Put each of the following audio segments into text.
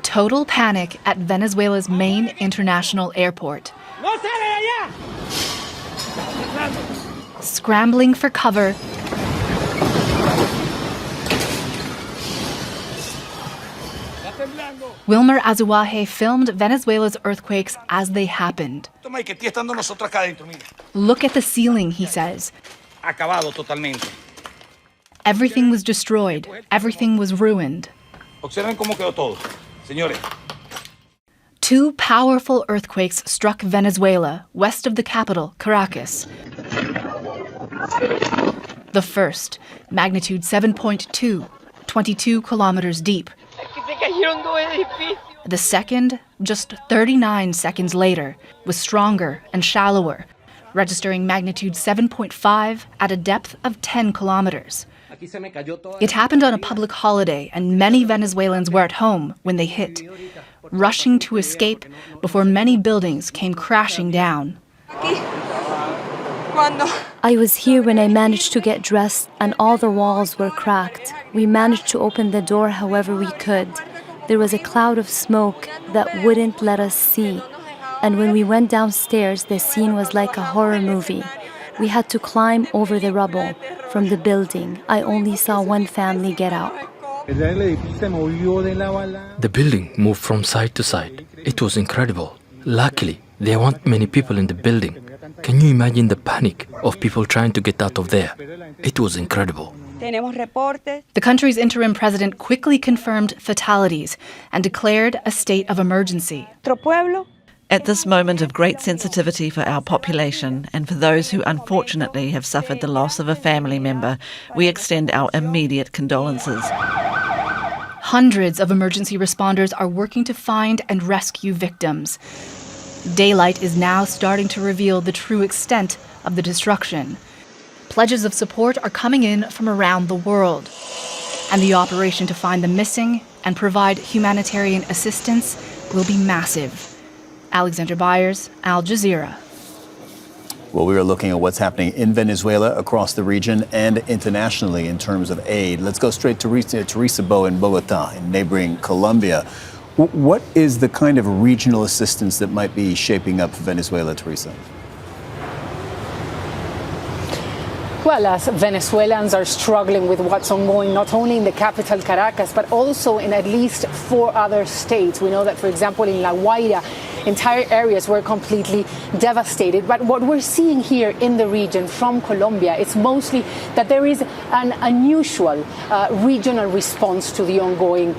Total panic at Venezuela's main international airport. Scrambling for cover, Wilmer Azuaje filmed Venezuela's earthquakes as they happened. Look at the ceiling, he says. Everything was destroyed. Everything was ruined. Two powerful earthquakes struck Venezuela, west of the capital, Caracas. The first, magnitude 7.2, 22 kilometers deep. The second, just 39 seconds later, was stronger and shallower, registering magnitude 7.5 at a depth of 10 kilometers. It happened on a public holiday, and many Venezuelans were at home when they hit, rushing to escape before many buildings came crashing down. I was here when I managed to get dressed and all the walls were cracked. We managed to open the door however we could. There was a cloud of smoke that wouldn't let us see. And when we went downstairs, the scene was like a horror movie. We had to climb over the rubble from the building. I only saw one family get out. The building moved from side to side. It was incredible. Luckily, there weren't many people in the building. Can you imagine the panic of people trying to get out of there? It was incredible. The country's interim president quickly confirmed fatalities and declared a state of emergency. At this moment of great sensitivity for our population and for those who unfortunately have suffered the loss of a family member, we extend our immediate condolences. Hundreds of emergency responders are working to find and rescue victims. Daylight is now starting to reveal the true extent of the destruction. Pledges of support are coming in from around the world, and the operation to find the missing and provide humanitarian assistance will be massive. Alexandra, Byers, Al Jazeera. Well, we are looking at what's happening in Venezuela, across the region, and internationally in terms of aid. Let's go straight to Teresa Bo in Bogota, in neighboring Colombia. What is the kind of regional assistance that might be shaping up for Venezuela, Teresa? Well, as Venezuelans are struggling with what's ongoing, not only in the capital, Caracas, but also in at least 4 other states. We know that, for example, in La Guaira, entire areas were completely devastated. But what we're seeing here in the region from Colombia, it's mostly that there is an unusual regional response to the ongoing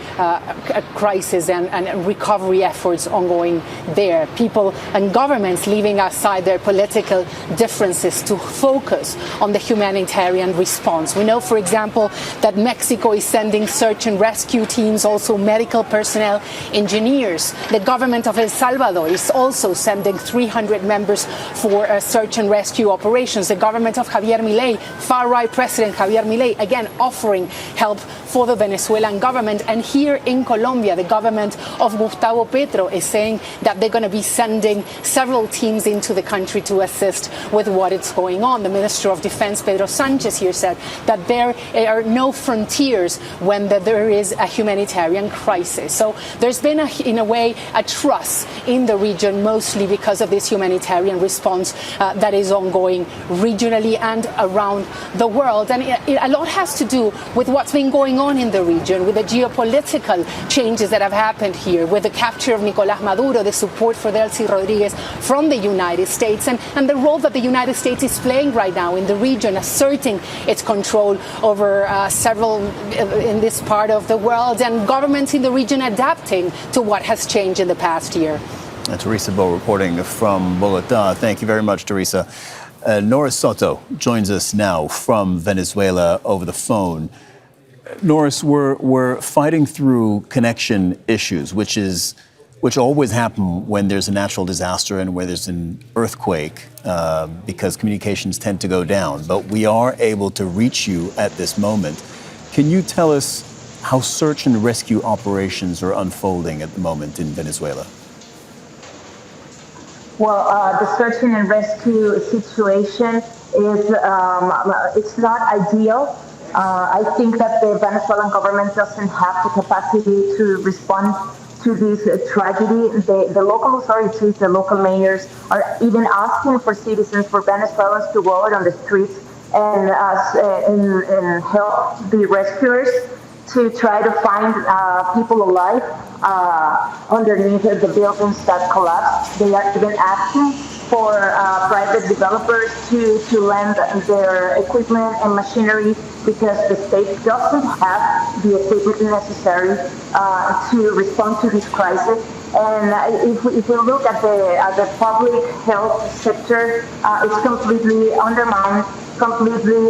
crisis and recovery efforts ongoing there. People and governments leaving aside their political differences to focus on the humanitarian response. We know, for example, that Mexico is sending search and rescue teams, also medical personnel, engineers. The government of El Salvador is also sending 300 members for search and rescue operations. The government of Javier Milei, far-right President Javier Milei, again offering help for the Venezuelan government. And here in Colombia, the government of Gustavo Petro is saying that they're going to be sending several teams into the country to assist with what is going on. The Minister of Defense, Pedro Sanchez, here said that there are no frontiers when there is a humanitarian crisis. So there's been, in a way, a trust in the region, mostly because of this humanitarian response that is ongoing regionally and around the world. And a lot has to do with what's been going on in the region, with the geopolitical changes that have happened here, with the capture of Nicolás Maduro, the support for Delcy Rodriguez from the United States, and the role that the United States is playing right now in the region, asserting its control over several in this part of the world, and governments in the region adapting to what has changed in the past year. Teresa Bo reporting from Bogota. Thank you very much, Teresa. Noris Soto joins us now from Venezuela over the phone. Noris, we're fighting through connection issues, which always happen when there's a natural disaster and where there's an earthquake, because communications tend to go down. But we are able to reach you at this moment. Can you tell us how search and rescue operations are unfolding at the moment in Venezuela? Well, the search and rescue situation is it's not ideal. I think that the Venezuelan government doesn't have the capacity to respond to this tragedy. The local authorities, the local mayors are even asking for citizens, for Venezuelans to go out on the streets and help the rescuers to try to find people alive underneath the buildings that collapsed. They are even asking for private developers to lend their equipment and machinery because the state doesn't have the equipment necessary to respond to this crisis. And if we look at the public health sector, it's completely undermined, completely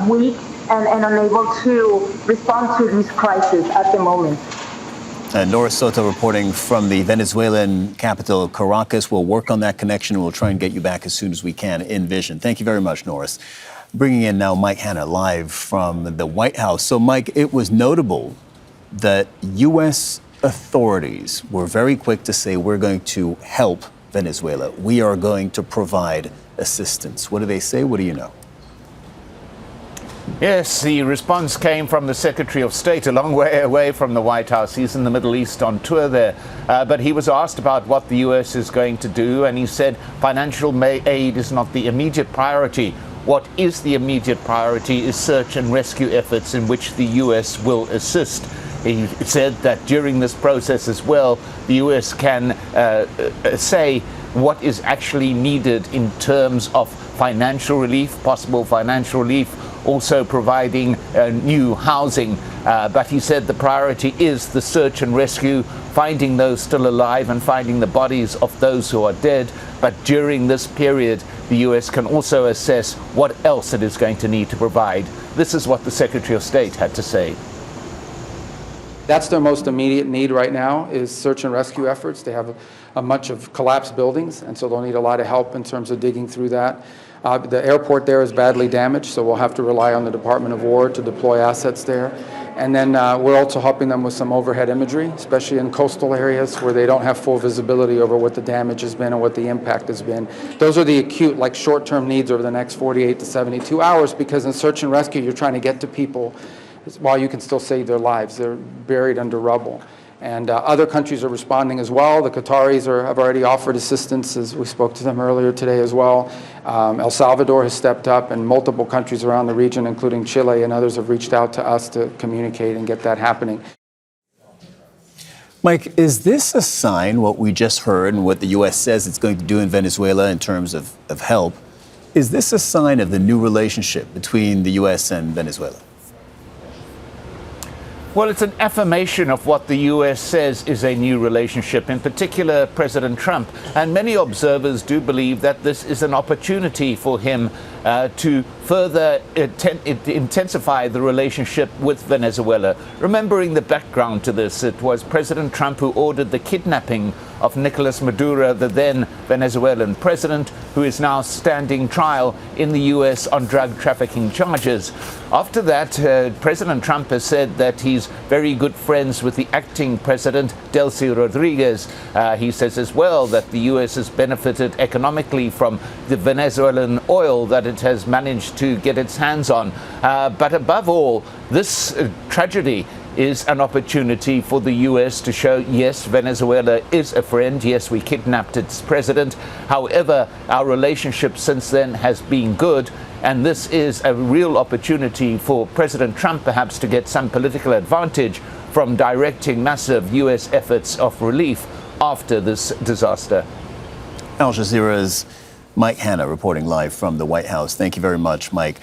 weak, and unable to respond to this crisis at the moment. Noris Soto reporting from the Venezuelan capital, Caracas. We'll work on that connection. We'll try and get you back as soon as we can in Vision. Thank you very much, Noris. Bringing in now Mike Hanna live from the White House. So, Mike, it was notable that U.S. authorities were very quick to say we're going to help Venezuela. We are going to provide assistance. What do they say? What do you know? Yes, the response came from the Secretary of State a long way away from the White House. He's in the Middle East on tour there. But he was asked about what the U.S. is going to do, and he said financial aid is not the immediate priority. What is the immediate priority is search and rescue efforts in which the U.S. will assist. He said that during this process as well, the U.S. can say what is actually needed in terms of financial relief, possible financial relief, also providing new housing. But he said the priority is the search and rescue, finding those still alive and finding the bodies of those who are dead. But during this period, the U.S. can also assess what else it is going to need to provide. This is what the Secretary of State had to say. That's their most immediate need right now, is search and rescue efforts. They have a bunch of collapsed buildings, and so they'll need a lot of help in terms of digging through that. The airport there is badly damaged, so we'll have to rely on the Department of War to deploy assets there. And then we're also helping them with some overhead imagery, especially in coastal areas where they don't have full visibility over what the damage has been and what the impact has been. Those are the acute, like short-term needs over the next 48 to 72 hours, because in search and rescue, you're trying to get to people while you can still save their lives. They're buried under rubble. And other countries are responding as well. The Qataris have already offered assistance, as we spoke to them earlier today as well. El Salvador has stepped up, and multiple countries around the region, including Chile and others, have reached out to us to communicate and get that happening. Mike, is this a sign, what we just heard and what the U.S. says it's going to do in Venezuela in terms of help, is this a sign of the new relationship between the U.S. and Venezuela? Well, it's an affirmation of what the U.S. says is a new relationship, in particular President Trump. And many observers do believe that this is an opportunity for him to further intensify the relationship with Venezuela. Remembering the background to this, it was President Trump who ordered the kidnapping of Nicolas Maduro, the then Venezuelan president, who is now standing trial in the U.S. on drug trafficking charges. After that, President Trump has said that he's very good friends with the acting president, Delcy Rodriguez. He says as well that the U.S. has benefited economically from the Venezuelan oil that it has managed to get its hands on. But above all, this tragedy is an opportunity for the U.S. to show, yes, Venezuela is a friend. Yes, we kidnapped its president. However, our relationship since then has been good. And this is a real opportunity for President Trump perhaps to get some political advantage from directing massive U.S. efforts of relief after this disaster. Al Jazeera's Mike Hanna reporting live from the White House. Thank you very much, Mike.